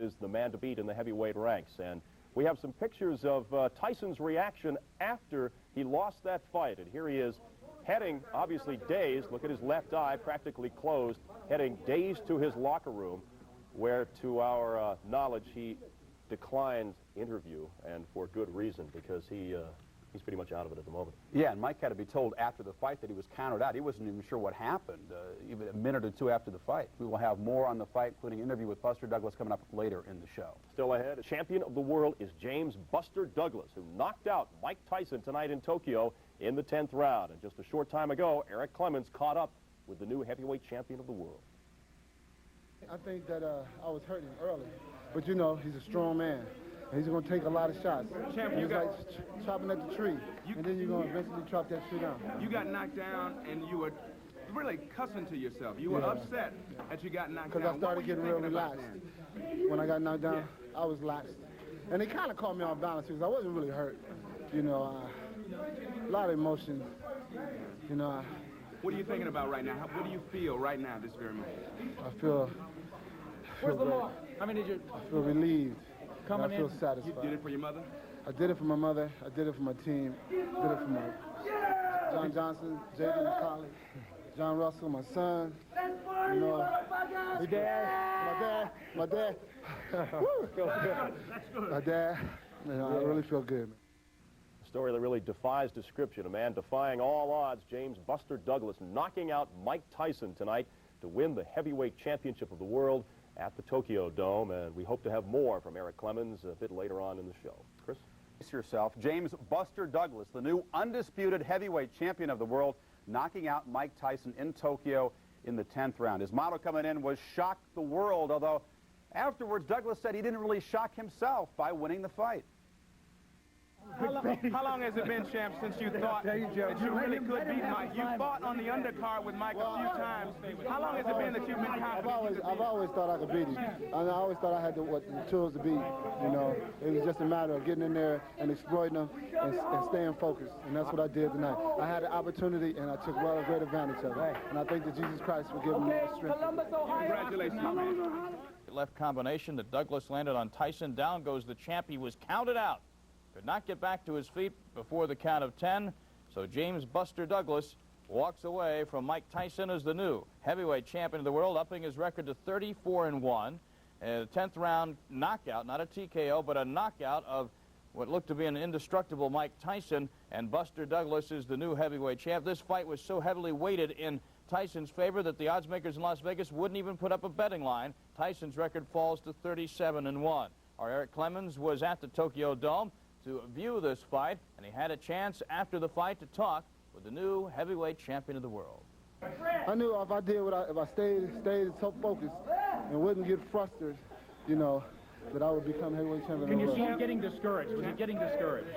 is the man to beat in the heavyweight ranks. And we have some pictures of Tyson's reaction after he lost that fight. And here he is heading, obviously dazed. Look at his left eye, practically closed, heading dazed to his locker room, where, to our knowledge, he declined interview, and for good reason, because he's pretty much out of it at the moment. Yeah, and Mike had to be told after the fight that he was counted out. He wasn't even sure what happened, even a minute or two after the fight. We will have more on the fight, including an interview with Buster Douglas coming up later in the show. Still ahead, champion of the world is James Buster Douglas, who knocked out Mike Tyson tonight in Tokyo in the 10th round. And just a short time ago, Eric Clemens caught up with the new heavyweight champion of the world. I think that I was hurting early, but you know, he's a strong man. He's going to take a lot of shots. Champ, he's like chopping at the tree, and then you're going to eventually chop that tree down. You got knocked down, and you were really cussing to yourself. You were upset that you got knocked down. Because I started getting real relaxed. When I got knocked down, I was laxed. And it kind of caught me off balance, because I wasn't really hurt. You know, a lot of emotion. You know. What are you thinking about right now? What do you feel right now, this very moment? I feel Where's the law? How many did you? I feel relieved. I feel satisfied. You did it for your mother? I did it for my mother. I did it for my team. I did it for my John Johnson, Jaden McCauley, John Russell, my son. You know, my dad. My dad. My dad. You know, I really feel good, man. A story that really defies description. A man defying all odds, James Buster Douglas, knocking out Mike Tyson tonight to win the heavyweight championship of the world at the Tokyo Dome, and we hope to have more from Eric Clemens a bit later on in the show. Chris? Brace yourself. James Buster Douglas, the new undisputed heavyweight champion of the world, knocking out Mike Tyson in Tokyo in the 10th round. His motto coming in was "Shock the world," although afterwards Douglas said he didn't really shock himself by winning the fight. How long has it been, champ, since you thought that you really could beat Mike? You fought on the undercard with Mike a few times. How long has it been that you've been confident? I've always thought I could beat him. I always thought I had the tools to beat him. You know, it was just a matter of getting in there and exploiting them and staying focused. And that's what I did tonight. I had an opportunity, and I took great advantage of it. And I think that Jesus Christ will give me the strength. Congratulations, man. Left combination that Douglas landed on Tyson. Down goes the champ. He was counted out. Could not get back to his feet before the count of 10. So James Buster Douglas walks away from Mike Tyson as the new heavyweight champion of the world, upping his record to 34-1. A 10th round knockout, not a TKO, but a knockout of what looked to be an indestructible Mike Tyson. And Buster Douglas is the new heavyweight champ. This fight was so heavily weighted in Tyson's favor that the odds makers in Las Vegas wouldn't even put up a betting line. Tyson's record falls to 37-1. Our Eric Clemens was at the Tokyo Dome to view this fight, and he had a chance after the fight to talk with the new heavyweight champion of the world. I knew if I stayed so focused and wouldn't get frustrated, you know, that I would become heavyweight champion. Can you see him getting discouraged? Was he getting discouraged?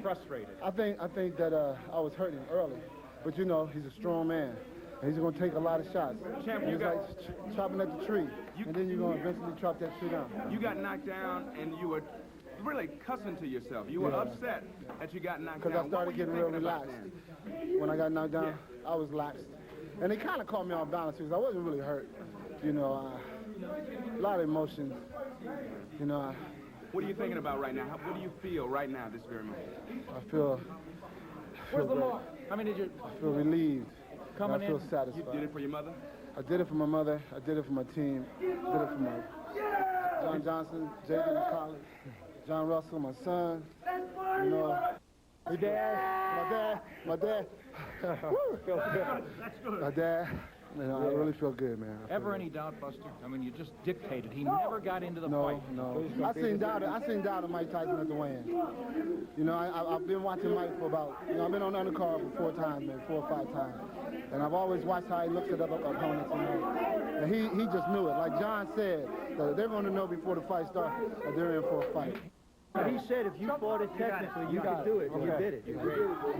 Frustrated? I think that I was hurting early, but you know, he's a strong man. And he's going to take a lot of shots. Champ, he's like chopping at the tree, and then you're going to eventually chop that tree down. You got knocked down, and you were really cussing to yourself. You were upset that you got knocked down. Because I started getting real relaxed. When I got knocked down, I was laxed. And it kind of caught me off balance, because I wasn't really hurt. You know, a lot of emotion. You know. What are you thinking about right now? What do you feel right now, this very moment? I feel Where's the great. law? How many did you? I feel relieved. I feel satisfied. You did it for your mother? I did it for my mother. I did it for my team. I did it for my John Johnson, Jaden McCauley, John Russell, my son. You know, my dad. My dad. My dad. You know, I really feel good, man. Ever any doubt, Buster? I mean, you just dictated. He never got into the fight. No. I seen doubt of Mike Tyson at the weigh-in. You know, I've been watching Mike for about, you know, I've been on the undercard for 4 times, maybe 4 or 5 times. And I've always watched how he looks at other opponents, you know. And he just knew it. Like John said, they're going to know before the fight starts that they're in for a fight. He said if you fought it technically, you could do it. You did it.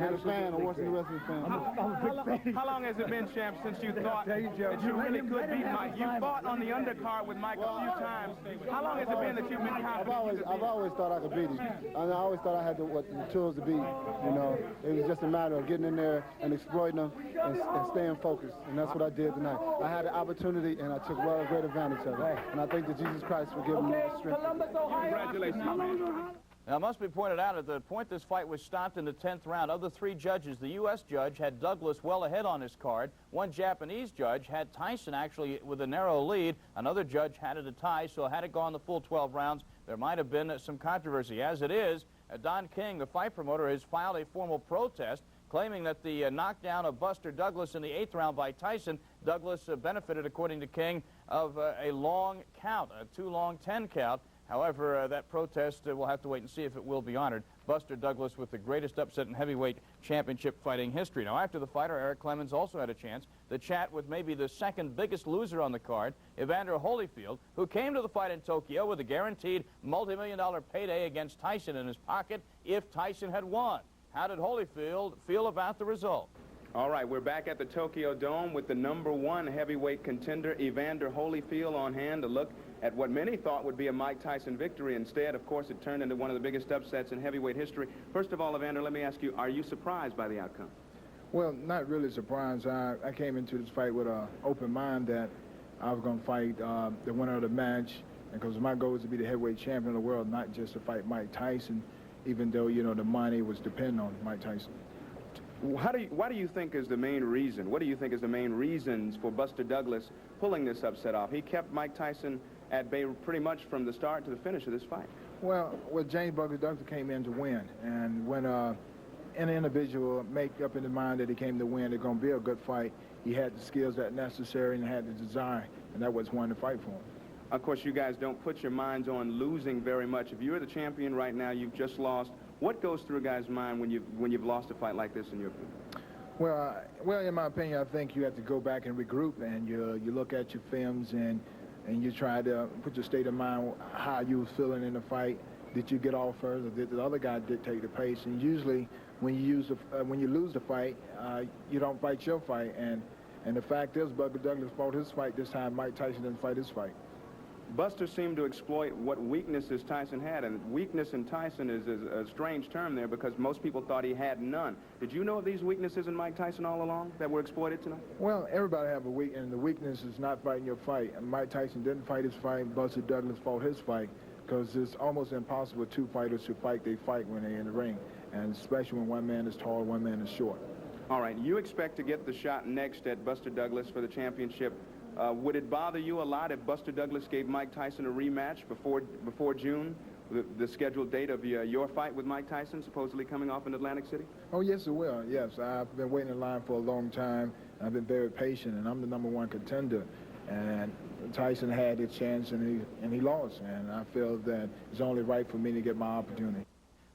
I'm a fan. I'm watching the wrestling fan. How long has it been, champ, since you thought that you really could beat Mike? You fought on the undercard with Mike a few times. How long has it been that you've been confident? I've always thought I could beat him. I always thought I had the tools to beat him. You know, it was just a matter of getting in there and exploiting them and staying focused. And that's what I did tonight. I had the opportunity, and I took great advantage of it. And I thank that Jesus Christ for giving me the strength. Congratulations, man. Now, it must be pointed out, at the point this fight was stopped in the 10th round, of the 3 judges, the U.S. judge had Douglas well ahead on his card. One Japanese judge had Tyson actually with a narrow lead. Another judge had it a tie, so had it gone the full 12 rounds, there might have been some controversy. As it is, Don King, the fight promoter, has filed a formal protest claiming that the knockdown of Buster Douglas in the 8th round by Tyson, Douglas benefited, according to King, of a long count, a too long 10 count. However, that protest, we'll have to wait and see if it will be honored. Buster Douglas with the greatest upset in heavyweight championship fighting history. Now, after the fighter, Eric Clemens also had a chance to chat with maybe the second biggest loser on the card, Evander Holyfield, who came to the fight in Tokyo with a guaranteed multi-million-dollar payday against Tyson in his pocket if Tyson had won. How did Holyfield feel about the result? All right, we're back at the Tokyo Dome with the #1 heavyweight contender, Evander Holyfield, on hand to look at what many thought would be a Mike Tyson victory. Instead, of course, it turned into one of the biggest upsets in heavyweight history. First of all, Evander, let me ask you, are you surprised by the outcome? Well, not really surprised. I came into this fight with an open mind that I was going to fight the winner of the match, because my goal is to be the heavyweight champion of the world, not just to fight Mike Tyson, even though, you know, the money was dependent on Mike Tyson. Why do you think is the main reason? What do you think is the main reasons for Buster Douglas pulling this upset off? He kept Mike Tyson at bay pretty much from the start to the finish of this fight. Well, James Buster Douglas came in to win, and when an individual make up in the mind that he came to win, it's going to be a good fight, he had the skills that necessary and had the desire, and that was one to fight for him. Of course, you guys don't put your minds on losing very much. If you're the champion right now, you've just lost. What goes through a guy's mind when you've lost a fight like this, in your opinion? Well, in my opinion, I think you have to go back and regroup, and you look at your films and you try to put your state of mind, how you were feeling in the fight. Did you get off first, or did the other guy dictate the pace? And usually, when you lose the fight, you don't fight your fight. And the fact is, Buster Douglas fought his fight this time. Mike Tyson didn't fight his fight. Buster seemed to exploit what weaknesses Tyson had, and weakness in Tyson is a strange term there, because most people thought he had none. Did you know of these weaknesses in Mike Tyson all along that were exploited tonight? Well, everybody have a weakness, and the weakness is not fighting your fight. And Mike Tyson didn't fight his fight. Buster Douglas fought his fight, because it's almost impossible for 2 fighters to fight. They fight when they're in the ring, and especially when one man is tall, one man is short. All right, you expect to get the shot next at Buster Douglas for the championship. Would it bother you a lot if Buster Douglas gave Mike Tyson a rematch before June, the scheduled date of your fight with Mike Tyson, supposedly coming off in Atlantic City? Oh, yes, it will. Yes, I've been waiting in line for a long time. I've been very patient, and I'm the #1 contender. And Tyson had his chance, and he lost. And I feel that it's only right for me to get my opportunity.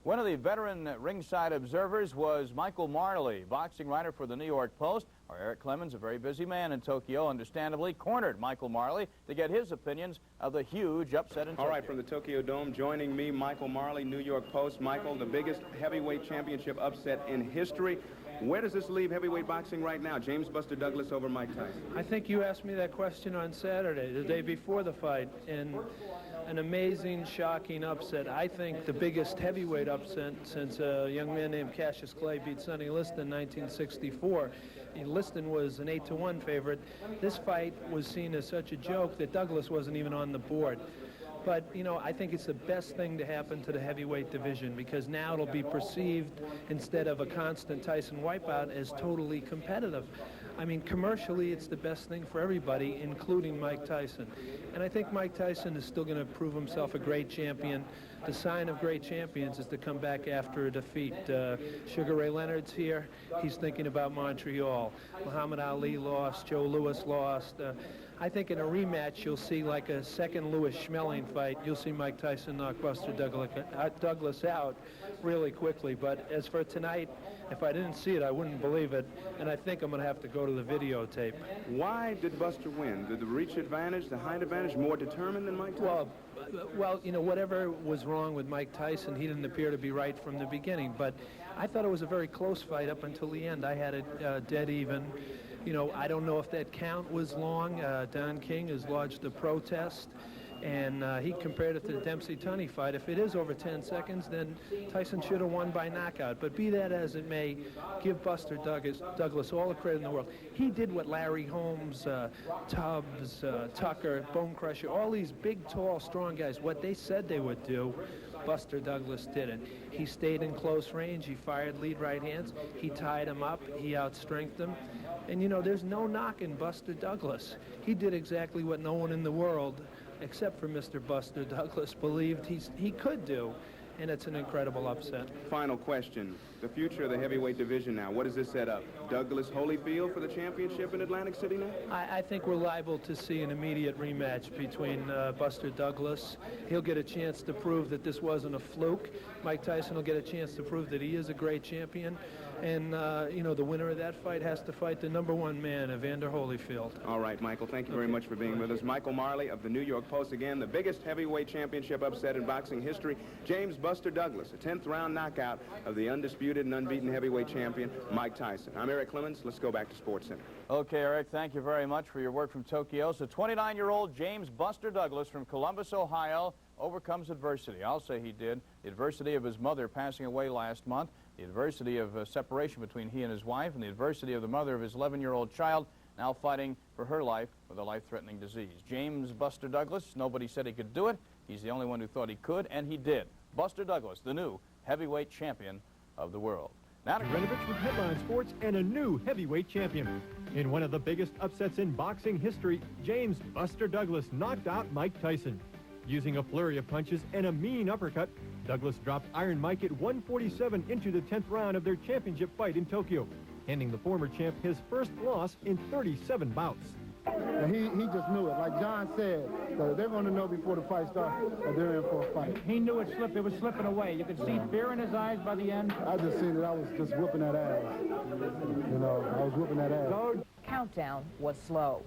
One of the veteran ringside observers was Michael Marley, boxing writer for the New York Post. Our Eric Clemens, a very busy man in Tokyo, understandably cornered Michael Marley to get his opinions of the huge upset in Tokyo. All right, from the Tokyo Dome, joining me, Michael Marley, New York Post. Michael, the biggest heavyweight championship upset in history. Where does this leave heavyweight boxing right now? James Buster Douglas over Mike Tyson. I think you asked me that question on Saturday, the day before the fight, and an amazing, shocking upset. I think the biggest heavyweight upset since a young man named Cassius Clay beat Sonny Liston in 1964. Liston was an 8-1 favorite. This fight was seen as such a joke that Douglas wasn't even on the board. But, you know, I think it's the best thing to happen to the heavyweight division, because now it'll be perceived, instead of a constant Tyson wipeout, as totally competitive. I mean, commercially, it's the best thing for everybody, including Mike Tyson. And I think Mike Tyson is still going to prove himself a great champion. The sign of great champions is to come back after a defeat. Sugar Ray Leonard's here. He's thinking about Montreal. Muhammad Ali lost. Joe Louis lost. I think in a rematch you'll see like a second Louis Schmeling fight. You'll see Mike Tyson knock Buster Douglas out really quickly. But as for tonight, if I didn't see it, I wouldn't believe it. And I think I'm going to have to go to the videotape. Why did Buster win? Did the reach advantage, the height advantage, more determined than Mike Tyson? Well, you know, whatever was wrong with Mike Tyson, he didn't appear to be right from the beginning. But I thought it was a very close fight up until the end. I had it dead even. You know, I don't know if that count was long. Don King has lodged a protest, and he compared it to the Dempsey-Tunney fight. If it is over 10 seconds, then Tyson should have won by knockout. But be that as it may, give Buster Douglas all the credit in the world. He did what Larry Holmes, Tubbs, Tucker, Bone Crusher, all these big, tall, strong guys, what they said they would do, Buster Douglas didn't. He stayed in close range. He fired lead right hands. He tied him up. He outstrengthed him. And, you know, there's no knocking Buster Douglas. He did exactly what no one in the world, except for Mr. Buster Douglas, believed he could do. And it's an incredible upset. Final question. The future of the heavyweight division now. What does this set up? Douglas Holyfield for the championship in Atlantic City now? I think we're liable to see an immediate rematch between Buster Douglas. He'll get a chance to prove that this wasn't a fluke. Mike Tyson will get a chance to prove that he is a great champion. And, you know, the winner of that fight has to fight the #1 man, Evander Holyfield. All right, Michael, thank you very much for being with us. Michael Marley of the New York Post again, the biggest heavyweight championship upset in boxing history. James Buster Douglas, a 10th round knockout of the undisputed and unbeaten heavyweight champion, Mike Tyson. I'm Eric Clemens. Let's go back to Sports Center. Okay, Eric, thank you very much for your work from Tokyo. So 29-year-old James Buster Douglas from Columbus, Ohio, overcomes adversity. I'll say he did. The adversity of his mother passing away last month, the adversity of separation between he and his wife, and the adversity of the mother of his 11-year-old child, now fighting for her life with a life-threatening disease. James Buster Douglas, nobody said he could do it. He's the only one who thought he could, and he did. Buster Douglas, the new heavyweight champion of the world. Now to Renovich with headline sports and a new heavyweight champion. In one of the biggest upsets in boxing history, James Buster Douglas knocked out Mike Tyson. Using a flurry of punches and a mean uppercut, Douglas dropped Iron Mike at 147 into the 10th round of their championship fight in Tokyo, handing the former champ his first loss in 37 bouts. And he just knew it. Like John said, they're going to know before the fight starts that they're in for a fight. He knew it was slipping away. You could see fear in his eyes by the end. I just seen that I was just whooping that ass. You know, I was whooping that ass. Countdown was slow.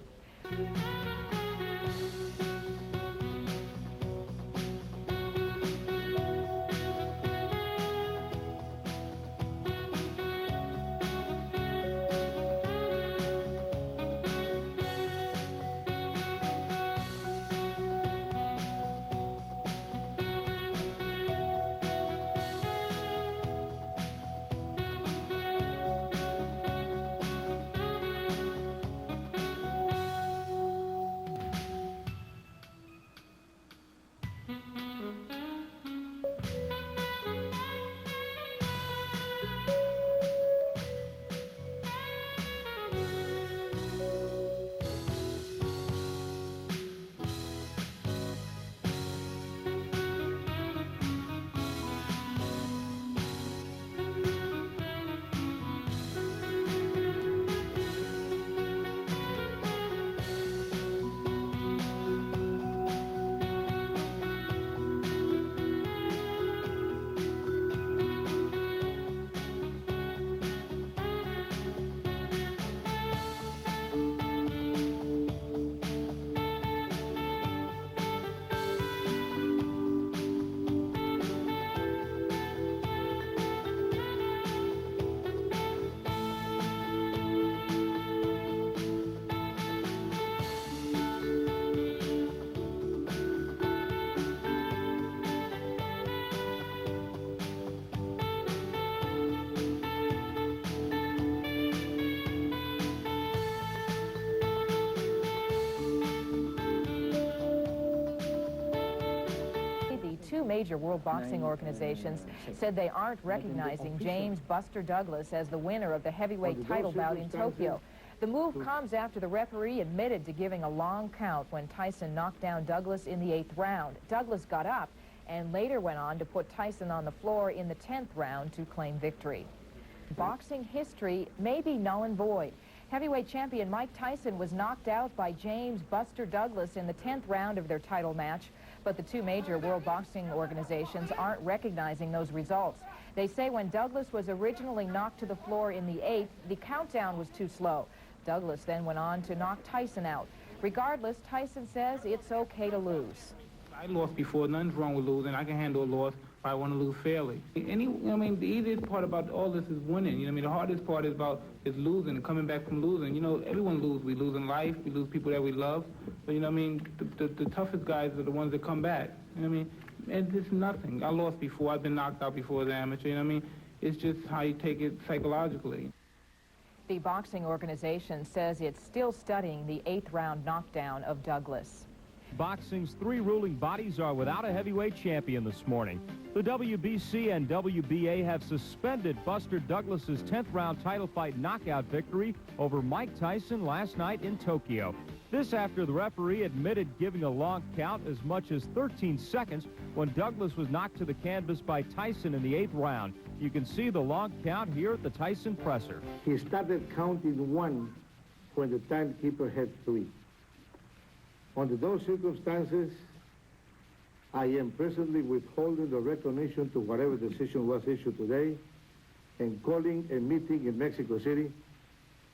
Major world boxing organizations said they aren't recognizing James Buster Douglas as the winner of the heavyweight title bout in Tokyo. The move comes after the referee admitted to giving a long count when Tyson knocked down Douglas in the 8th round. Douglas got up and later went on to put Tyson on the floor in the 10th round to claim victory. Boxing history may be null and void. Heavyweight champion Mike Tyson was knocked out by James Buster Douglas in the 10th round of their title match, but the two major world boxing organizations aren't recognizing those results. They say when Douglas was originally knocked to the floor in the 8th, the countdown was too slow. Douglas then went on to knock Tyson out. Regardless, Tyson says it's okay to lose. I lost before. Nothing's wrong with losing. I can handle a loss if I want to lose fairly. The easiest part about all this is winning. The hardest part is losing, coming back from losing. Everyone loses. We lose in life. We lose people that we love. But, the toughest guys are the ones that come back. And it's nothing. I lost before. I've been knocked out before as an amateur. It's just how you take it psychologically. The boxing organization says it's still studying the 8th round knockdown of Douglas. Boxing's 3 ruling bodies are without a heavyweight champion this morning. The WBC and WBA have suspended Buster Douglas's 10th round title fight knockout victory over Mike Tyson last night in Tokyo. This after the referee admitted giving a long count as much as 13 seconds when Douglas was knocked to the canvas by Tyson in the 8th round. You can see the long count here at the Tyson presser. He started counting 1 when the timekeeper had 3. Under those circumstances, I am presently withholding the recognition to whatever decision was issued today and calling a meeting in Mexico City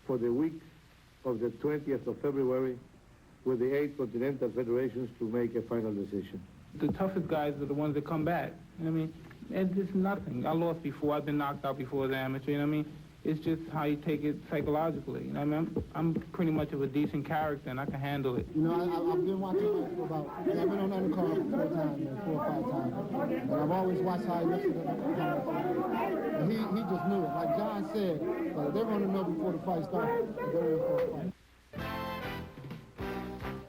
for the week of the 20th of February with the 8 continental federations to make a final decision. The toughest guys are the ones that come back. And it's nothing. I lost before. I've been knocked out before as an amateur. It's just how you take it psychologically. I'm pretty much of a decent character, and I can handle it. I've been watching him about, I've been on undercard 4 times, 4 or 5 times. And I've always watched how he looks at it. And he just knew it. Like John said, they're going to know before the fight starts. They're in for a fight.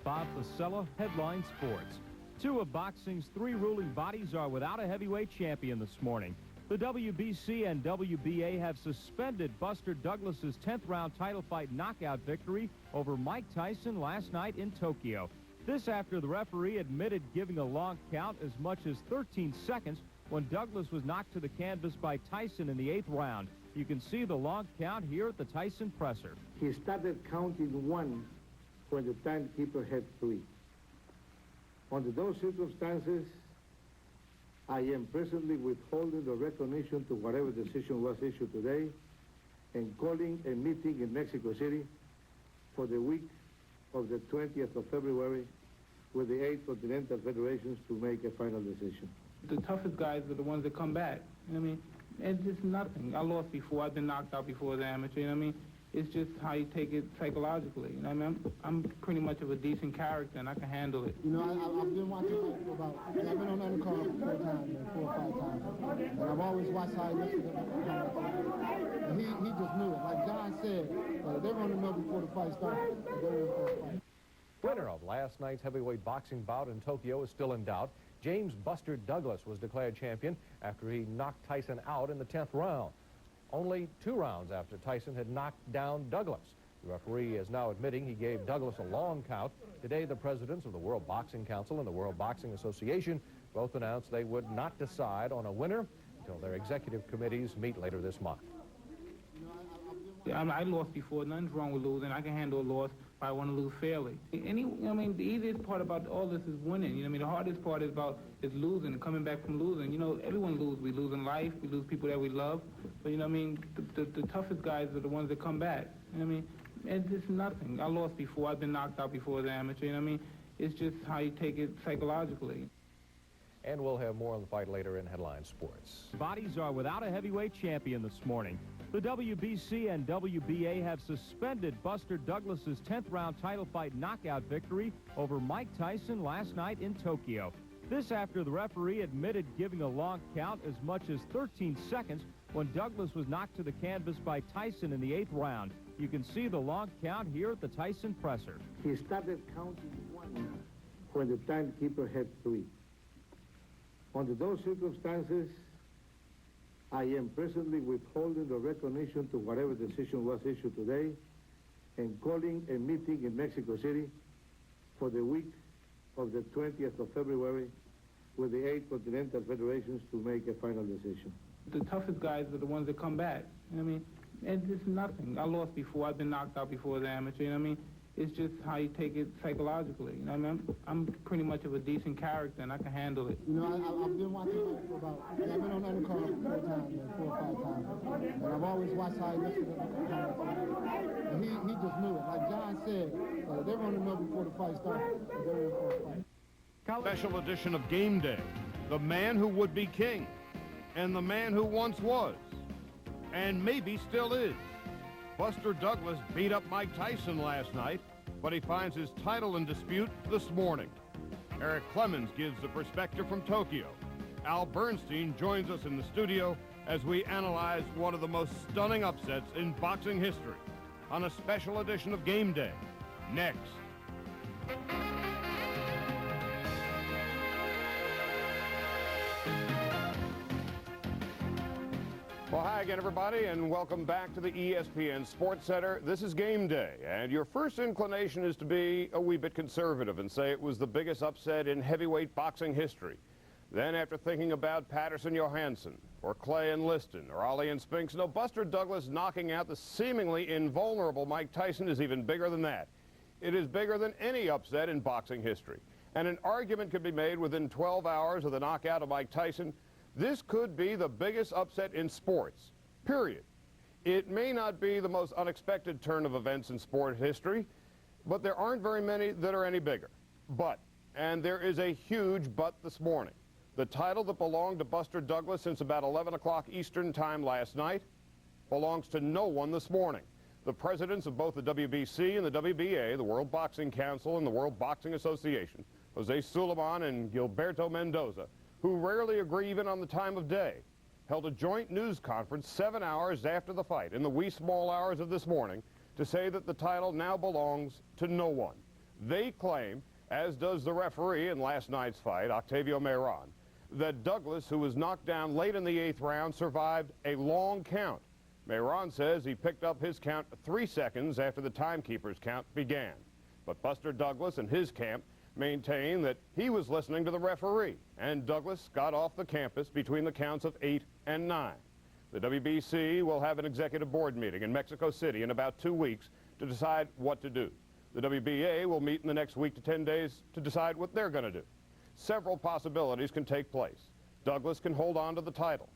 Bob Pasella, Headline Sports. 2 of boxing's 3 ruling bodies are without a heavyweight champion this morning. The WBC and WBA have suspended Buster Douglas's 10th round title fight knockout victory over Mike Tyson last night in Tokyo. This after the referee admitted giving a long count as much as 13 seconds when Douglas was knocked to the canvas by Tyson in the 8th round. You can see the long count here at the Tyson presser. He started counting 1 when the timekeeper had 3. Under those circumstances, I am presently withholding the recognition to whatever decision was issued today and calling a meeting in Mexico City for the week of the 20th of February with the 8 continental federations to make a final decision. The toughest guys are the ones that come back. It's just nothing. I lost before. I've been knocked out before as an amateur. It's just how you take it psychologically. I'm pretty much of a decent character, and I can handle it. I've been watching him about, I've been on undercard 4 times, 4 or 5 times. And I've always watched how he looks at it. And he just knew it. Like John said, they're going to know before the fight starts. They're in for a fight. Winner of last night's heavyweight boxing bout in Tokyo is still in doubt. James Buster Douglas was declared champion after he knocked Tyson out in the 10th round. Only 2 rounds after Tyson had knocked down Douglas. The referee is now admitting he gave Douglas a long count. Today, the presidents of the World Boxing Council and the World Boxing Association both announced they would not decide on a winner until their executive committees meet later this month. I lost before. Nothing's wrong with losing. I can handle a loss if I want to lose fairly. The easiest part about all this is winning. The hardest part is losing, coming back from losing. Everyone loses. We lose in life. We lose people that we love. But, the toughest guys are the ones that come back. It's just nothing. I lost before. I've been knocked out before as an amateur. It's just how you take it psychologically. And we'll have more on the fight later in Headline Sports. Bodies are without a heavyweight champion this morning. The WBC and WBA have suspended Buster Douglas's 10th round title fight knockout victory over Mike Tyson last night in Tokyo. This after the referee admitted giving a long count as much as 13 seconds when Douglas was knocked to the canvas by Tyson in the 8th round. You can see the long count here at the Tyson presser. He started counting 1 when the timekeeper had 3. Under those circumstances, I am presently withholding the recognition to whatever decision was issued today and calling a meeting in Mexico City for the week of the 20th of February with the 8 continental federations to make a final decision. The toughest guys are the ones that come back. And it's nothing. I lost before. I've been knocked out before as an amateur, you know what I mean? It's just how you take it psychologically. You know what I mean? I'm pretty much of a decent character, and I can handle it. You know, I've been watching him for about, I've been on undercard 4 times, 4 or 5 times. And I've always watched how he looks at the and he just knew it. Like John said, they want to know before the fight starts that they're in for a fight. Special edition of Game Day. The man who would be king, and the man who once was, and maybe still is. Buster Douglas beat up Mike Tyson last night, but he finds his title in dispute this morning. Eric Clemens gives the perspective from Tokyo. Al Bernstein joins us in the studio as we analyze one of the most stunning upsets in boxing history on a special edition of Game Day. Next. Well, hi again, everybody, and welcome back to the ESPN Sports Center. This is Game Day, and your first inclination is to be a wee bit conservative and say it was the biggest upset in heavyweight boxing history. Then, after thinking about Patterson Johansson, or Clay and Liston, or Ali and Spinks, no, Buster Douglas knocking out the seemingly invulnerable Mike Tyson is even bigger than that. It is bigger than any upset in boxing history. And an argument could be made within 12 hours of the knockout of Mike Tyson. This could be the biggest upset in sports, period. It may not be the most unexpected turn of events in sport history, but there aren't very many that are any bigger. But, and there is a huge but this morning, the title that belonged to Buster Douglas since about 11 o'clock Eastern time last night belongs to no one this morning. The presidents of both the WBC and the WBA, the World Boxing Council and the World Boxing Association, Jose Sulaiman and Gilberto Mendoza, who rarely agree even on the time of day, held a joint news conference 7 hours after the fight in the wee small hours of this morning to say that the title now belongs to no one. They claim, as does the referee in last night's fight, Octavio Meyran, that Douglas, who was knocked down late in the 8th round, survived a long count. Meyran says he picked up his count 3 seconds after the timekeeper's count began. But Buster Douglas and his camp maintain that he was listening to the referee, and Douglas got off the campus between the counts of 8 and 9. The WBC will have an executive board meeting in Mexico City in about 2 weeks to decide what to do. The WBA will meet in the next week to 10 days to decide what they're going to do. Several possibilities can take place. Douglas can hold on to the title.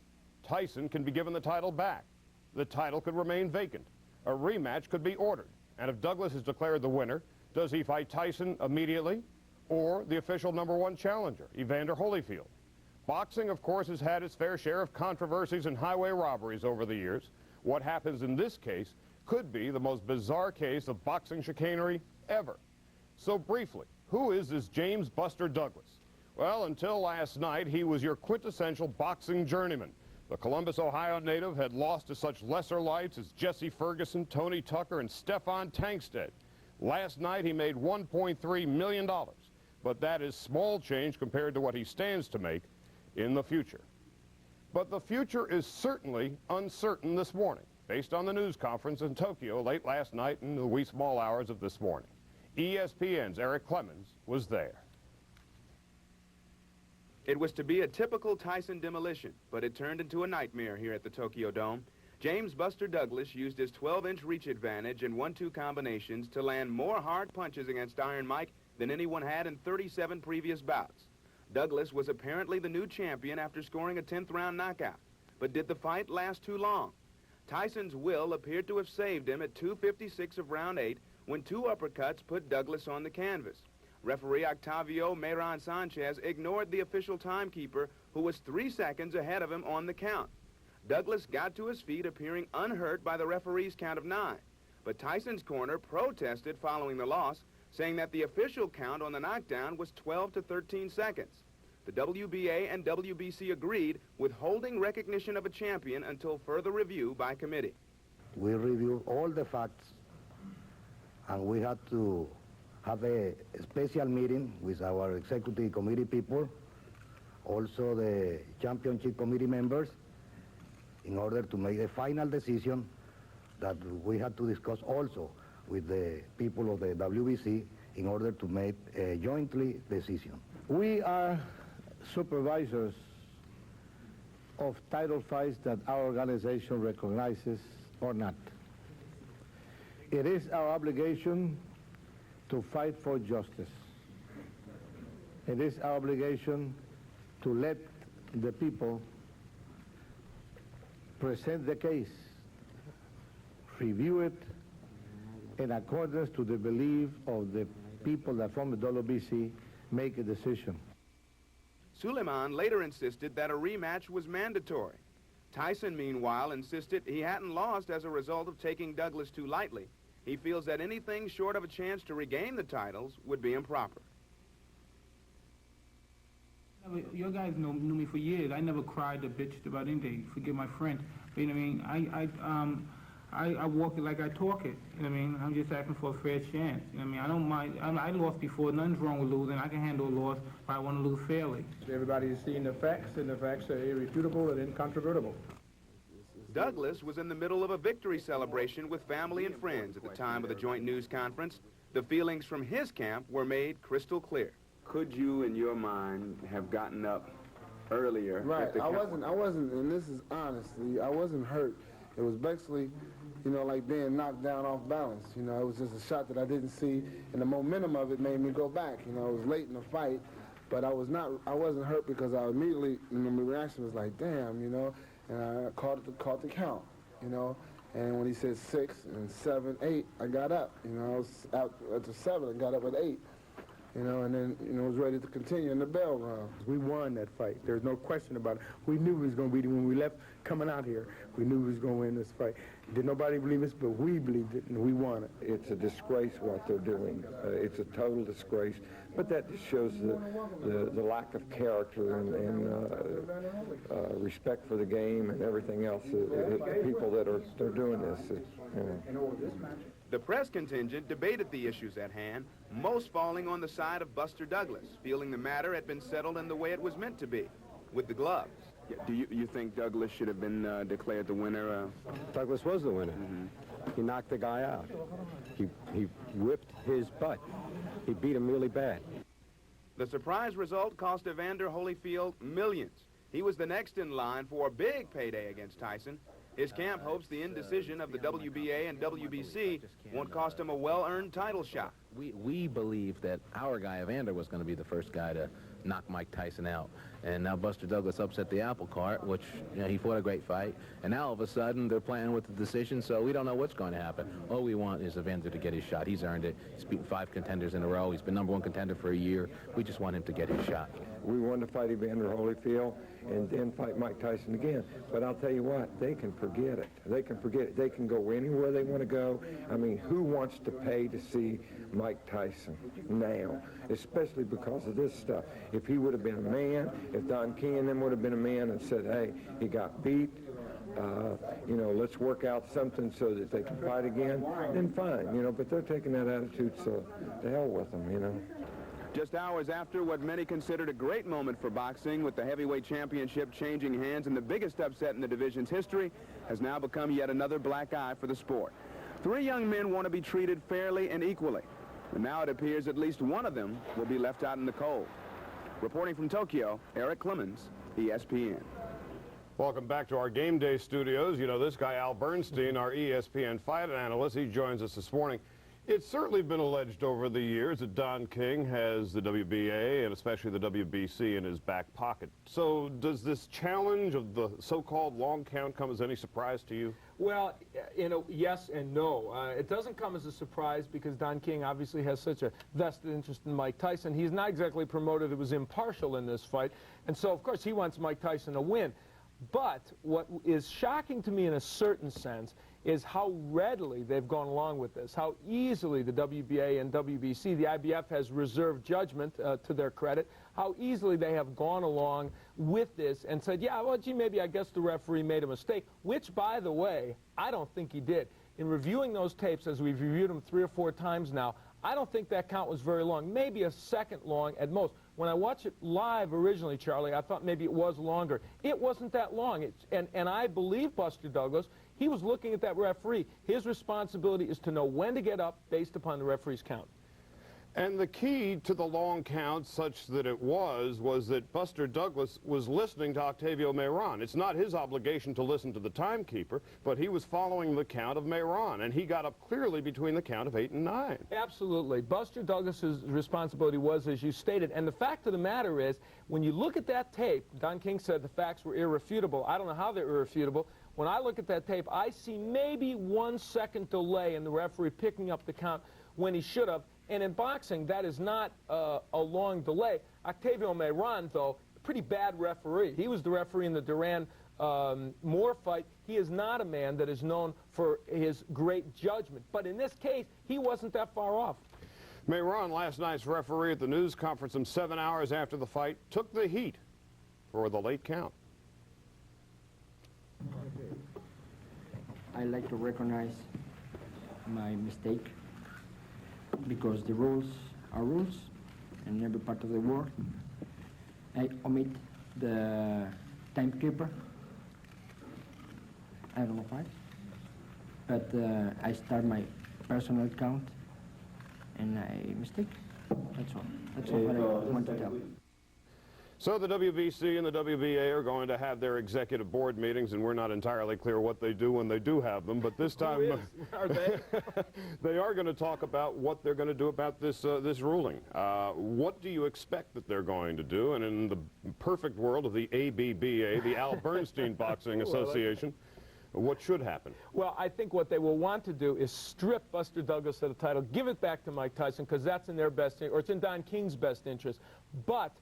Tyson can be given the title back. The title could remain vacant. A rematch could be ordered. And if Douglas is declared the winner, does he fight Tyson immediately, or the official #1 challenger, Evander Holyfield? Boxing, of course, has had its fair share of controversies and highway robberies over the years. What happens in this case could be the most bizarre case of boxing chicanery ever. So briefly, who is this James Buster Douglas? Well, until last night, he was your quintessential boxing journeyman. The Columbus, Ohio native had lost to such lesser lights as Jesse Ferguson, Tony Tucker, and Stefan Tankstead. Last night, he made $1.3 million. But that is small change compared to what he stands to make in the future. But the future is certainly uncertain this morning, based on the news conference in Tokyo late last night and the wee small hours of this morning. ESPN's Eric Clemens was there. It was to be a typical Tyson demolition, but it turned into a nightmare here at the Tokyo Dome. James Buster Douglas used his 12-inch reach advantage and 1-2 combinations to land more hard punches against Iron Mike than anyone had in 37 previous bouts. Douglas was apparently the new champion after scoring a 10th round knockout. But did the fight last too long? Tyson's will appeared to have saved him at 2:56 of round 8 when 2 uppercuts put Douglas on the canvas. Referee Octavio Meyran Sanchez ignored the official timekeeper, who was 3 seconds ahead of him on the count. Douglas got to his feet, appearing unhurt by the referee's count of 9. But Tyson's corner protested following the loss, saying that the official count on the knockdown was 12 to 13 seconds. The WBA and WBC agreed, withholding recognition of a champion until further review by committee. We reviewed all the facts, and we had to have a special meeting with our executive committee people, also the championship committee members, in order to make a final decision that we had to discuss also with the people of the WBC in order to make a jointly decision. We are supervisors of title fights that our organization recognizes or not. It is our obligation to fight for justice. It is our obligation to let the people present the case, review it in accordance to the belief of the people that from the WBC make a decision. Suleiman later insisted that a rematch was mandatory. Tyson, meanwhile, insisted he hadn't lost as a result of taking Douglas too lightly. He feels that anything short of a chance to regain the titles would be improper. Your guys knew me for years. I never cried or bitched about anything. Forgive my French. But, you know what I mean? I walk it like I talk it. You know what I mean? I'm just asking for a fair chance. You know what I mean? I don't mind. I lost before. Nothing's wrong with losing. I can handle a loss if I want to lose fairly. Everybody's seen the facts, and the facts are irrefutable and incontrovertible. Douglas was in the middle of a victory celebration with family and friends at the time of the joint news conference. The feelings from his camp were made crystal clear. Could you, in your mind, have gotten up earlier? Right. I wasn't, and this is honestly, I wasn't hurt. It was basically, you know, like being knocked down off balance. You know, it was just a shot that I didn't see, and the momentum of it made me go back. You know, it was late in the fight, but I wasn't hurt because I immediately, you know, my reaction was like, damn, you know, and I caught the count, you know, and when he said 6 and 7, 8, I got up, you know, I was out at the 7, I got up at 8. You know, and then, you know, was ready to continue in the bell round. We won that fight. There's no question about it. We knew we was going to beat him when we left coming out here. We knew we was going to win this fight. Did nobody believe us, but we believed it, and we won it. It's a disgrace what they're doing. It's a total disgrace. But that just shows the lack of character and respect for the game and everything else. The people that are doing this. You know. The press contingent debated the issues at hand, most falling on the side of Buster Douglas, feeling the matter had been settled in the way it was meant to be, with the gloves. Do you think Douglas should have been declared the winner? Douglas was the winner. He knocked the guy out. He whipped his butt. He beat him really bad. The surprise result cost Evander Holyfield millions. He was the next in line for a big payday against Tyson. His camp hopes the indecision of the WBA and WBC won't cost him a well-earned title shot. We believe that our guy, Evander, was going to be the first guy to knock Mike Tyson out. And now Buster Douglas upset the apple cart, which, you know, he fought a great fight. And now all of a sudden they're playing with the decision, so we don't know what's going to happen. All we want is Evander to get his shot. He's earned it. He's beaten 5 contenders in a row. He's been #1 contender for a year. We just want him to get his shot. We want to fight Evander Holyfield and then fight Mike Tyson again. But I'll tell you what, they can forget it. They can forget it. They can go anywhere they want to go. I mean, who wants to pay to see Mike Tyson now, especially because of this stuff? If he would have been a man, if Don King and them would have been a man and said, hey, he got beat, you know, let's work out something so that they can fight again, then fine, you know, but they're taking that attitude, so to hell with them, you know. Just hours after what many considered a great moment for boxing, with the heavyweight championship changing hands and the biggest upset in the division's history, has now become yet another black eye for the sport. 3 young men want to be treated fairly and equally, and now it appears at least one of them will be left out in the cold. Reporting from Tokyo, Eric Clemens, ESPN. Welcome back to our game day studios. You know this guy, Al Bernstein, our ESPN fight analyst. He joins us this morning. It's certainly been alleged over the years that Don King has the WBA and especially the WBC in his back pocket. So does this challenge of the so-called long count come as any surprise to you? Well, you know, yes and no. It doesn't come as a surprise because Don King obviously has such a vested interest in Mike Tyson. He's not exactly promoted that was impartial in this fight, and so of course he wants Mike Tyson to win. But what is shocking to me in a certain sense is how readily they've gone along with this, how easily the WBA and WBC, the IBF has reserved judgment to their credit, how easily they have gone along with this and said, yeah, well, gee, maybe I guess the referee made a mistake, which, by the way, I don't think he did. In reviewing those tapes, as we've reviewed them 3 or 4 times now, I don't think that count was very long, maybe a second long at most. When I watched it live originally, Charlie, I thought maybe it was longer. It wasn't that long. And I believe Buster Douglas, he was looking at that referee. His responsibility is to know when to get up based upon the referee's count. And the key to the long count, such that it was that Buster Douglas was listening to Octavio Mayron. It's not his obligation to listen to the timekeeper, but he was following the count of Mayron, and he got up clearly between the count of 8 and 9. Absolutely. Buster Douglas's responsibility was, as you stated, and the fact of the matter is, when you look at that tape, Don King said the facts were irrefutable. I don't know how they're irrefutable. When I look at that tape, I see maybe 1 second delay in the referee picking up the count when he should have. And in boxing, that is not a long delay. Octavio Mayron, though, pretty bad referee. He was the referee in the Duran-Moore fight. He is not a man that is known for his great judgment. But in this case, he wasn't that far off. Mayron, last night's referee at the news conference some 7 hours after the fight, took the heat for the late count. I like to recognize my mistake, because the rules are rules in every part of the world. I omit the timekeeper. I don't know why, but I start my personal count and I mistake. That's all. That's all what I want to tell. So the WBC and the WBA are going to have their executive board meetings, and we're not entirely clear what they do when they do have them, but this time Are they? they are going to talk about what they're going to do about this this ruling. What do you expect that they're going to do? And in the perfect world of the ABBA, the Al Bernstein Boxing Association, what should happen? Well, I think what they will want to do is strip Buster Douglas of the title, give it back to Mike Tyson, because that's in their best, or it's in Don King's best interest. But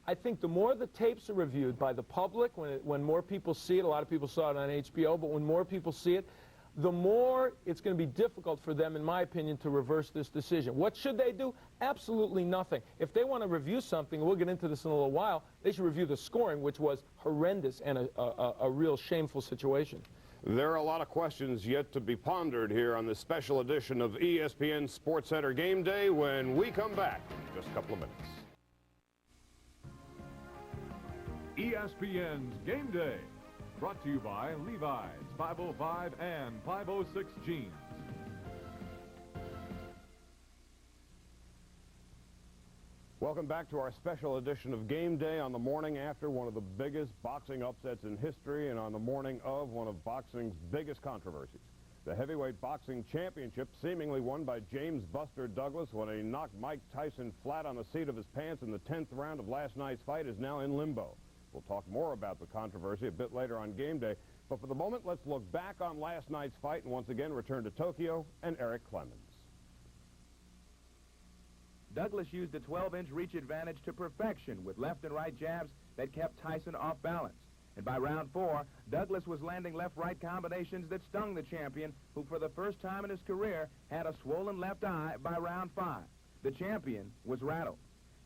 I think the more the tapes are reviewed by the public, when more people see it, a lot of people saw it on HBO, but when more people see it, the more it's going to be difficult for them, in my opinion, to reverse this decision. What should they do? Absolutely nothing. If they want to review something, we'll get into this in a little while, they should review the scoring, which was horrendous and a real shameful situation. There are a lot of questions yet to be pondered here on this special edition of ESPN SportsCenter Game Day when we come back in just a couple of minutes. ESPN's Game Day, brought to you by Levi's 505 and 506 jeans. Welcome back to our special edition of Game Day on the morning after one of the biggest boxing upsets in history and on the morning of one of boxing's biggest controversies. The heavyweight boxing championship, seemingly won by James Buster Douglas when he knocked Mike Tyson flat on the seat of his pants in the 10th round of last night's fight, is now in limbo. We'll talk more about the controversy a bit later on Game Day, but for the moment, let's look back on last night's fight and once again return to Tokyo and Eric Clemens. Douglas used a 12-inch reach advantage to perfection with left and right jabs that kept Tyson off balance. And by round 4, Douglas was landing left-right combinations that stung the champion, who for the first time in his career had a swollen left eye by round 5. The champion was rattled.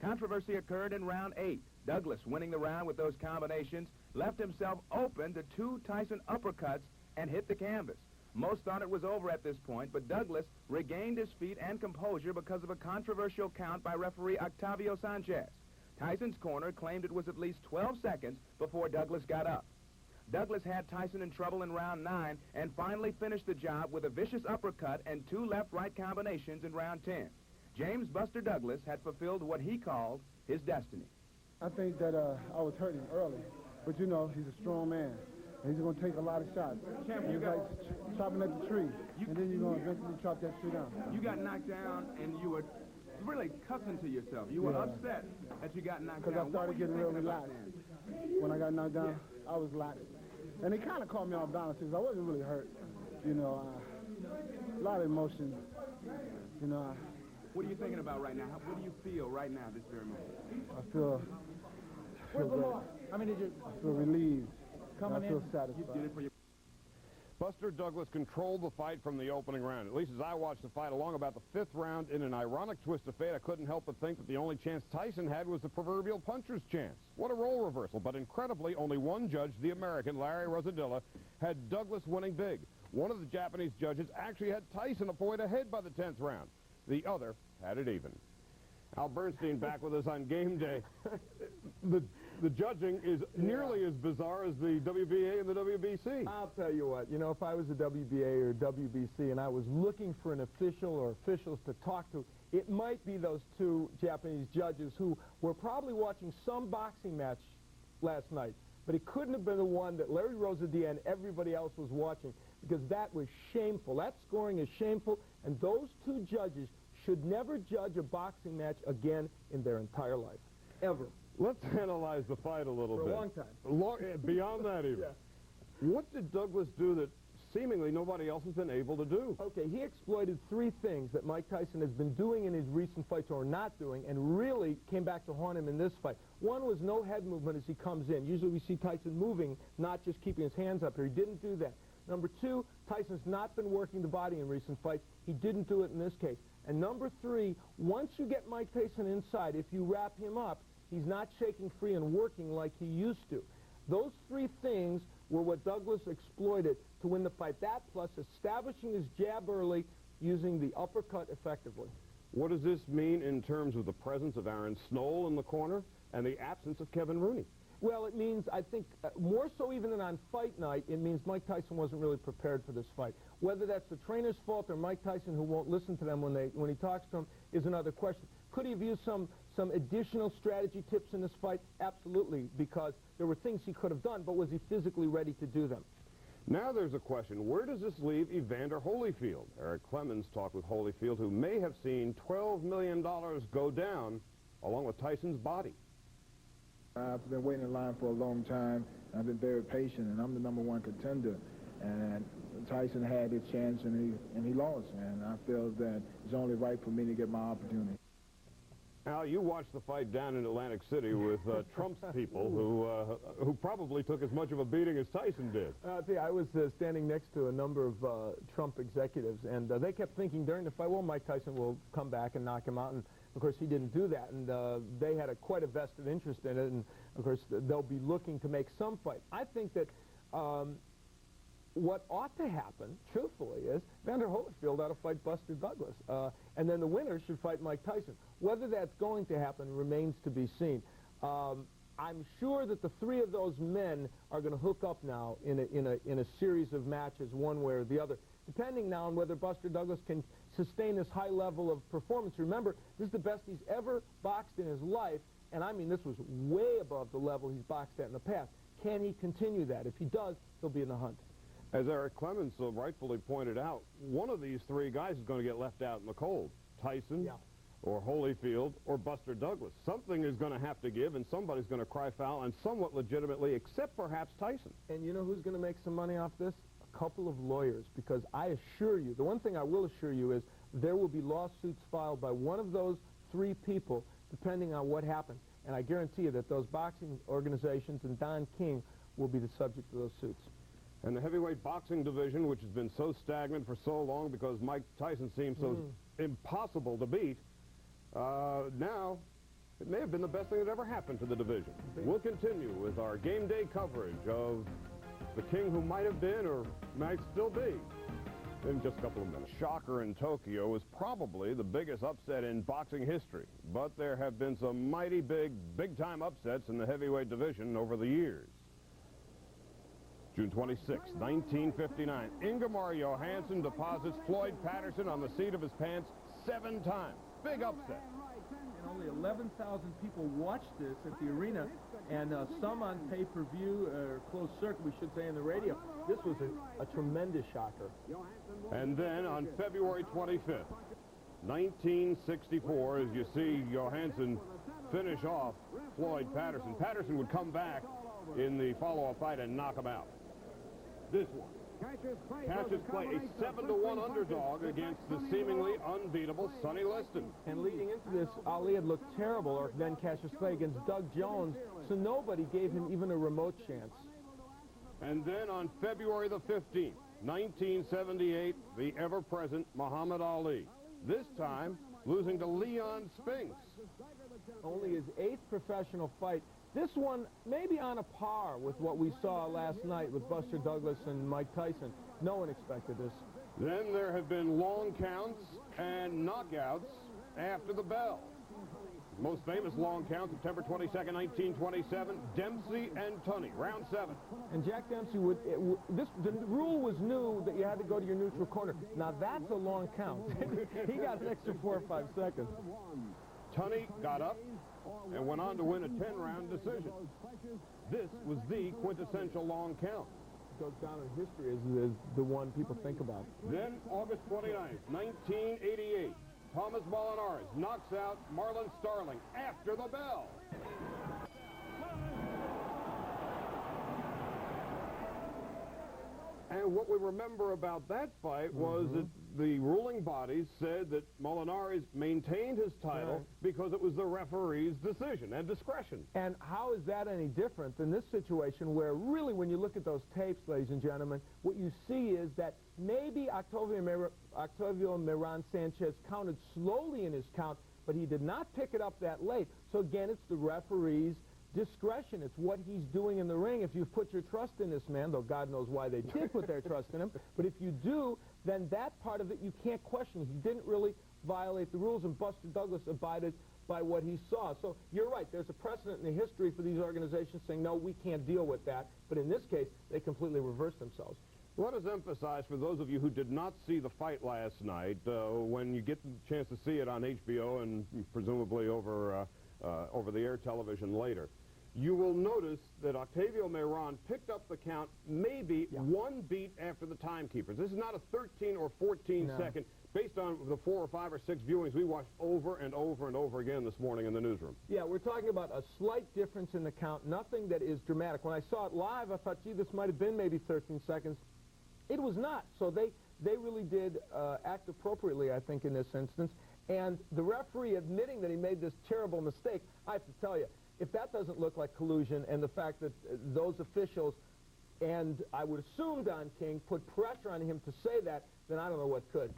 Controversy occurred in round 8. Douglas, winning the round with those combinations, left himself open to 2 Tyson uppercuts and hit the canvas. Most thought it was over at this point, but Douglas regained his feet and composure because of a controversial count by referee Octavio Sanchez. Tyson's corner claimed it was at least 12 seconds before Douglas got up. Douglas had Tyson in trouble in round 9 and finally finished the job with a vicious uppercut and 2 left-right combinations in round 10. James Buster Douglas had fulfilled what he called his destiny. I think that I was hurting early, but you know, he's a strong man. And he's going to take a lot of shots. Champ, he's like chopping at the tree, and then you're going to eventually chop that tree down. You got knocked down, and you were really cussing to yourself. You were upset that you got knocked down. Because I started getting real relaxed. When I got knocked down, I was relaxed. And it kind of caught me off balance, because I wasn't really hurt. You know, a lot of emotion. You know. What are you thinking about right now? What do you feel right now, this very moment? I feel good. I mean, did you? I feel relieved. Coming I feel in, satisfied. you did it for your... Buster Douglas controlled the fight from the opening round, at least as I watched the fight along about the 5th round. In an ironic twist of fate, I couldn't help but think that the only chance Tyson had was the proverbial puncher's chance. What a role reversal, but incredibly, only one judge, the American, Larry Rosadilla, had Douglas winning big. One of the Japanese judges actually had Tyson a point ahead by the 10th round. The other had it even. Al Bernstein back with us on Game Day. the judging is nearly as bizarre as the WBA and the WBC. I'll tell you what, you know, if I was a WBA or WBC and I was looking for an official or officials to talk to, it might be those two Japanese judges who were probably watching some boxing match last night, but it couldn't have been the one that Larry Rosadia and everybody else was watching, because that was shameful. That scoring is shameful, and those two judges should never judge a boxing match again in their entire life, ever. Let's analyze the fight a little bit. For a long time. Beyond that even. Yeah. What did Douglas do that seemingly nobody else has been able to do? Okay, he exploited three things that Mike Tyson has been doing in his recent fights, or not doing, and really came back to haunt him in this fight. One was no head movement as he comes in. Usually we see Tyson moving, not just keeping his hands up here. He didn't do that. Number two, Tyson's not been working the body in recent fights. He didn't do it in this case. And number three, once you get Mike Tyson inside, if you wrap him up, he's not shaking free and working like he used to. Those three things were what Douglas exploited to win the fight. That plus establishing his jab early, using the uppercut effectively. What does this mean in terms of the presence of Aaron Snoll in the corner and the absence of Kevin Rooney? Well, it means, I think, more so even than on fight night, it means Mike Tyson wasn't really prepared for this fight. Whether that's the trainer's fault or Mike Tyson, who won't listen to them when he talks to them, is another question. Could he have used some additional strategy tips in this fight? Absolutely, because there were things he could have done, but was he physically ready to do them? Now there's a question. Where does this leave Evander Holyfield? Eric Clemens talked with Holyfield, who may have seen $12 million go down along with Tyson's body. I've been waiting in line for a long time. I've been very patient, and I'm the #1 contender. And Tyson had his chance, and he lost. And I feel that it's only right for me to get my opportunity. Al, you watched the fight down in Atlantic City with Trump's people, who probably took as much of a beating as Tyson did. I was standing next to a number of Trump executives, and they kept thinking during the fight, well, Mike Tyson will come back and knock him out, and of course he didn't do that, and they had quite a vested interest in it, and of course they'll be looking to make some fight. I think that what ought to happen, truthfully, is Evander Holyfield ought to fight Buster Douglas, and then the winner should fight Mike Tyson. Whether that's going to happen remains to be seen. I'm sure that the three of those men are going to hook up now in a series of matches, one way or the other, depending now on whether Buster Douglas can sustain this high level of performance. Remember, this is the best he's ever boxed in his life, and I mean this was way above the level he's boxed at in the past. Can he continue that? If he does, he'll be in the hunt. As Eric Clemens so rightfully pointed out, one of these three guys is going to get left out in the cold. Tyson, or Holyfield, or Buster Douglas. Something is going to have to give, and somebody's going to cry foul, and somewhat legitimately, except perhaps Tyson. And you know who's going to make some money off this? A couple of lawyers, because I assure you, the one thing I will assure you is there will be lawsuits filed by one of those three people, depending on what happens. And I guarantee you that those boxing organizations and Don King will be the subject of those suits. And the heavyweight boxing division, which has been so stagnant for so long because Mike Tyson seems so impossible to beat, now it may have been the best thing that ever happened to the division. We'll continue with our game day coverage of the king who might have been or might still be in just a couple of minutes. Shocker in Tokyo was probably the biggest upset in boxing history, but there have been some mighty big-time upsets in the heavyweight division over the years. June 26, 1959, Ingemar Johansson deposits Floyd Patterson on the seat of his pants 7 times. Big upset. And only 11,000 people watched this at the arena, and some on pay-per-view, or closed circuit, we should say, in the radio. This was a tremendous shocker. And then on February 25th, 1964, as you see Johansson finish off Floyd Patterson. Patterson would come back in the follow-up fight and knock him out. This one. Cassius Clay, a 7-1 underdog against the seemingly unbeatable Sonny Liston. And leading into this, Ali had looked terrible, or then Cassius Clay against Doug Jones, so nobody gave him even a remote chance. And then on February the 15th, 1978, the ever-present Muhammad Ali. This time, losing to Leon Spinks. Only his 8th professional fight. This one may be on a par with what we saw last night with Buster Douglas and Mike Tyson. No one expected this. Then there have been long counts and knockouts after the bell. Most famous long count, September 22nd, 1927, Dempsey and Tunney, round 7. And Jack Dempsey the rule was new that you had to go to your neutral corner. Now that's a long count. He got an extra 4 or 5 seconds. Tunney got up and went on to win a 10-round decision. This was the quintessential long count. Goes down in history as the one people think about. Then, August 29th, 1988, Thomas Molinari knocks out Marlon Starling after the bell. And what we remember about that fight was that the ruling bodies said that Molinari maintained his title because it was the referee's decision and discretion. And how is that any different than this situation where really when you look at those tapes, ladies and gentlemen, what you see is that maybe Octavio Miran Sanchez counted slowly in his count, but he did not pick it up that late. So again, it's the referee's discretion. It's what he's doing in the ring. If you've put your trust in this man, though God knows why they did put their trust in him, but if you do, then that part of it you can't question. He didn't really violate the rules, and Buster Douglas abided by what he saw. So you're right. There's a precedent in the history for these organizations saying, no, we can't deal with that. But in this case, they completely reversed themselves. Let us emphasize, for those of you who did not see the fight last night, when you get the chance to see it on HBO and presumably over the air television later, you will notice that Octavio Miran picked up the count maybe one beat after the timekeepers. This is not a 13 or 14 second, based on the 4 or 5 or 6 viewings we watched over and over and over again this morning in the newsroom. Yeah, we're talking about a slight difference in the count, nothing that is dramatic. When I saw it live, I thought, gee, this might have been maybe 13 seconds. It was not. So they really did act appropriately, I think, in this instance. And the referee admitting that he made this terrible mistake, I have to tell you, if that doesn't look like collusion, and the fact that those officials, and I would assume Don King, put pressure on him to say that, then I don't know what could.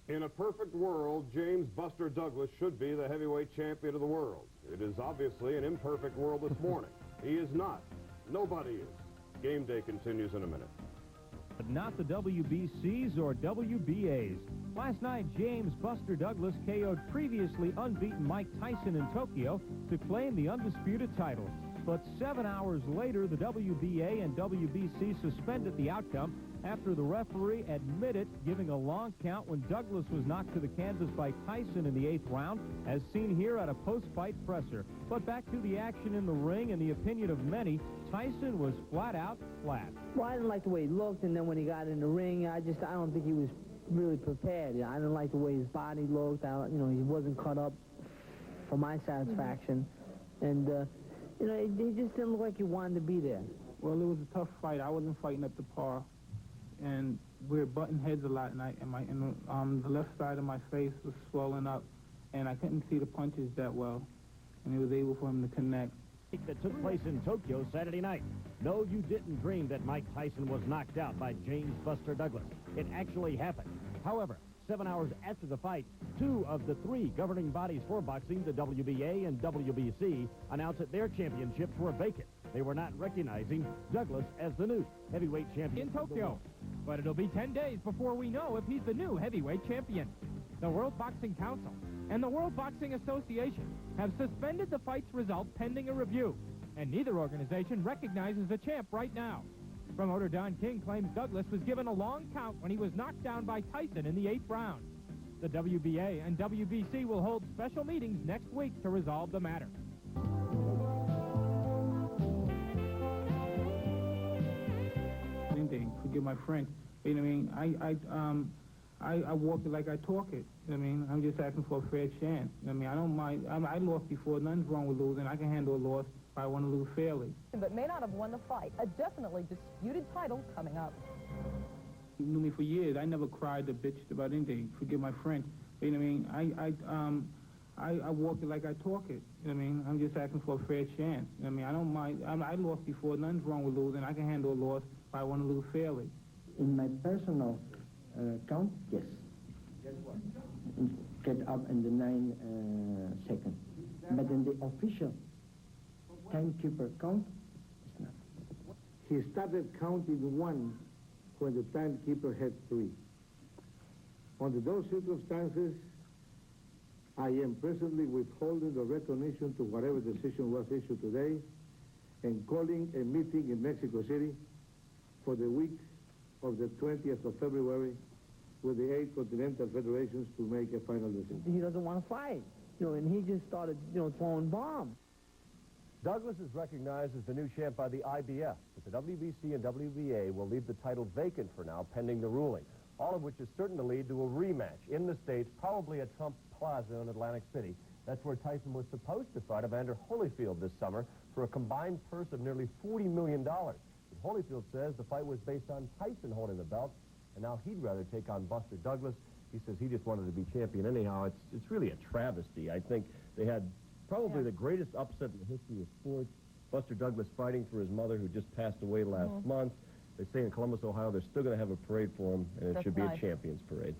In a perfect world, James Buster Douglas should be the heavyweight champion of the world. It is obviously an imperfect world this morning. He is not. Nobody is. Game day continues in a minute. But not the WBCs or WBAs. Last night, James Buster Douglas KO'd previously unbeaten Mike Tyson in Tokyo to claim the undisputed title. But 7 hours later, the WBA and WBC suspended the outcome after the referee admitted giving a long count when Douglas was knocked to the canvas by Tyson in the 8th round, as seen here at a post-fight presser. But back to the action in the ring, in the opinion of many, Tyson was flat out flat. Well, I didn't like the way he looked, and then when he got in the ring, I don't think he was really prepared. I didn't like the way his body looked. He wasn't cut up for my satisfaction. And, he just didn't look like he wanted to be there. Well, it was a tough fight. I wasn't fighting up to par. And we were butting heads a lot, and the left side of my face was swollen up, and I couldn't see the punches that well, and it was able for him to connect. That took place in Tokyo Saturday night. No, you didn't dream that Mike Tyson was knocked out by James Buster Douglas. It actually happened. However, 7 hours after the fight, 2 of the 3 governing bodies for boxing, the WBA and WBC, announced that their championships were vacant. They were not recognizing Douglas as the new heavyweight champion in Tokyo. But it'll be 10 days before we know if he's the new heavyweight champion. The World Boxing Council and the World Boxing Association have suspended the fight's result pending a review, and neither organization recognizes the champ right now. Promoter Don King claims Douglas was given a long count when he was knocked down by Tyson in the 8th round. The WBA and WBC will hold special meetings next week to resolve the matter. Forgive my French. You know what I mean? I walk it like I talk it. You know what I mean? I'm just asking for a fair chance. You know what I mean? I don't mind. I lost before. Nothing's wrong with losing. I can handle a loss if I want to lose fairly. But may not have won the fight. A definitely disputed title coming up. You knew me for years. I never cried or bitched about anything. Forgive my French. You know what I mean? I walk it like I talk it. You know what I mean? I'm just asking for a fair chance. You know what I mean? I don't mind. I lost before. Nothing's wrong with losing. I can handle a loss if I want to lose fairly. In my personal count, yes. Guess what? Get up in the 9 seconds. But in the official timekeeper count, it's not. He started counting 1 when the timekeeper had 3. Under those circumstances, I am presently withholding the recognition to whatever decision was issued today and calling a meeting in Mexico City for the week of the 20th of February with the 8 continental federations to make a final decision. He doesn't want to fight, and he just started, throwing bombs. Douglas is recognized as the new champ by the IBF, but the WBC and WBA will leave the title vacant for now, pending the ruling, all of which is certain to lead to a rematch in the States, probably at Trump Plaza in Atlantic City. That's where Tyson was supposed to fight Evander Holyfield this summer for a combined purse of nearly $40 million. But Holyfield says the fight was based on Tyson holding the belt, and now he'd rather take on Buster Douglas. He says he just wanted to be champion anyhow. It's really a travesty. I think they had probably the greatest upset in the history of sports. Buster Douglas fighting for his mother, who just passed away last month. They say in Columbus, Ohio, they're still going to have a parade for him, and it should be a champions parade.